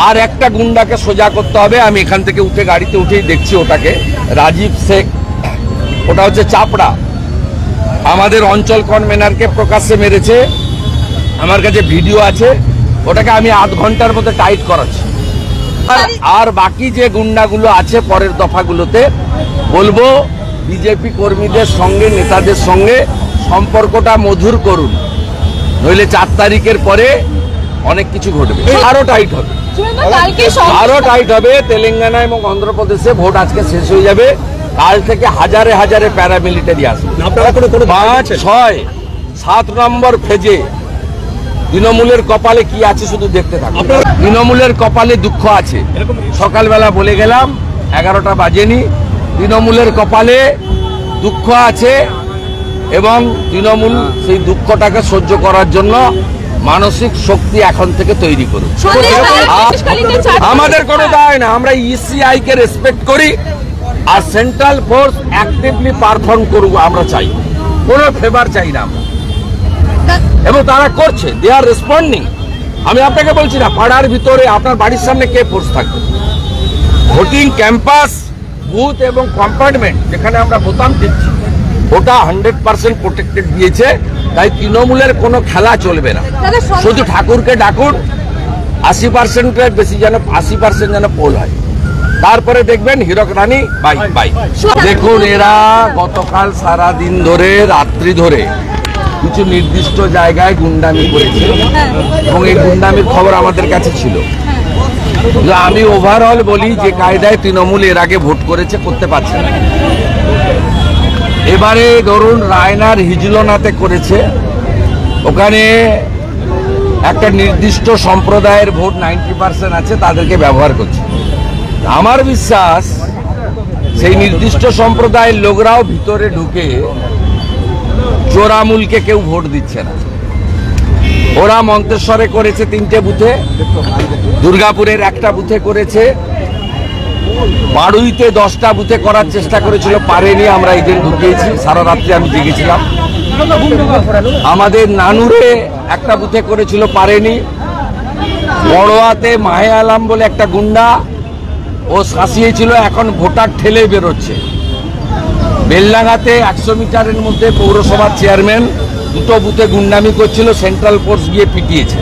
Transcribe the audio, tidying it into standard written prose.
আর একটা গুন্ডাকে সোজা করতে হবে। আমি এখান থেকে উঠে গাড়িতে উঠেই দেখছি ওটাকে, রাজীব শেখ, ওটা হচ্ছে চাপড়া, আমাদের অঞ্চল কনভেনারকে প্রকাশ্যে মেরেছে। আমার কাছে ভিডিও আছে, ওটাকে আমি আধ ঘন্টার মধ্যে টাইট করাচ্ছি। আর বাকি যে গুন্ডাগুলো আছে পরের দফাগুলোতে বলবো বিজেপি কর্মীদের সঙ্গে, নেতাদের সঙ্গে সম্পর্কটা মধুর করুন, নইলে 4 তারিখের পরে অনেক কিছু ঘটবে, আরো টাইট হবে, আরো টাইট হবে। তেলেঙ্গানা এবং অন্ধ্রপ্রদেশে ভোট আজকে শেষ হয়ে যাবে, কাল থেকে হাজারে হাজারে প্যারামিলিটারি আসবে। 5, 6, 7 নম্বর ফেজে তৃণমূলের কপালে কি আছে শুধু দেখতে থাকুন। তৃণমূলের কপালে দুঃখ আছে, সকালবেলা বলে গেলাম, 11টা বাজেনি। তৃণমূলের কপালে দুঃখ আছে এবং তৃণমূল সেই দুঃখটাকে সহ্য করার জন্য মানসিক শক্তি এখন থেকে তৈরি করুন। আমাদের কোনো দায় না, আমরা ইসিআই কে রেসপেক্ট করি, আর সেন্ট্রাল ফোর্স অ্যাক্টিভলি পারফর্ম করুক আমরা চাই, কোনো ফেভার চাই না আমরা, এবং তারা করছে, দে আর রেসপন্ডিং। আমি আপনাকে বলছি না, পাড়ার ভিতরে আপনার বাড়ির সামনে কে ফোর্স থাকবে, ভোটিং ক্যাম্পাস, বুথ এবং কম্পার্টমেন্ট যেখানে আমরা বোতাম টিপছি ওটা 100% প্রোটেক্টেড দিয়েছে। তাই তৃণমূলের কোনো খেলা চলবে না, শুধু ঠাকুরকে ডাকুন 80%-এর বেশি যেন 80% যেন পোল হয়, তারপরে দেখবেন হীরক রানী বাই বাই। দেখুন, এরা গতকাল সারা দিন ধরে, রাত্রি ধরে কিছু নির্দিষ্ট জায়গায় গুন্ডামি করেছে এবং এই গুন্ডামির খবর আমাদের কাছে ছিল। আমি ওভারঅল বলি যে কায়দায় তৃণমূল এর আগে ভোট করেছে, করতে পারছে না। এবারে ধরুন রায়নার হিজলনাতে করেছে, ওখানে একটা নির্দিষ্ট সম্প্রদায়ের ভোট 90% আছে, তাদেরকে ব্যবহার করছে। আমার বিশ্বাস সেই নির্দিষ্ট সম্প্রদায়ের লোকরাও ভিতরে ঢুকে চোরামূলকে কেউ ভোট দিচ্ছে না। ওরা মন্তেশ্বরে করেছে 3টে বুথে, দুর্গাপুরের একটা বুথে করেছে, বাড়ুইতে 10টা বুথে করার চেষ্টা করেছিল, পারেনি, আমরা এজেন্ট ঢুকিয়েছি, সারা রাত্রি আমি জেগেছিলাম। আমাদের নানুরে একটা বুথে করেছিল, পারেনি। বড়োয়াতে মাহে আলাম বলে একটা গুন্ডা, ও শাসিয়েছিল, এখন ভোটার ঠেলে বেরোচ্ছে। বেলডাঙ্গাতে 100 মিটারের মধ্যে পৌরসভার চেয়ারম্যান 2টো বুথে গুন্ডামি করছিল, সেন্ট্রাল ফোর্স গিয়ে পিটিয়েছে।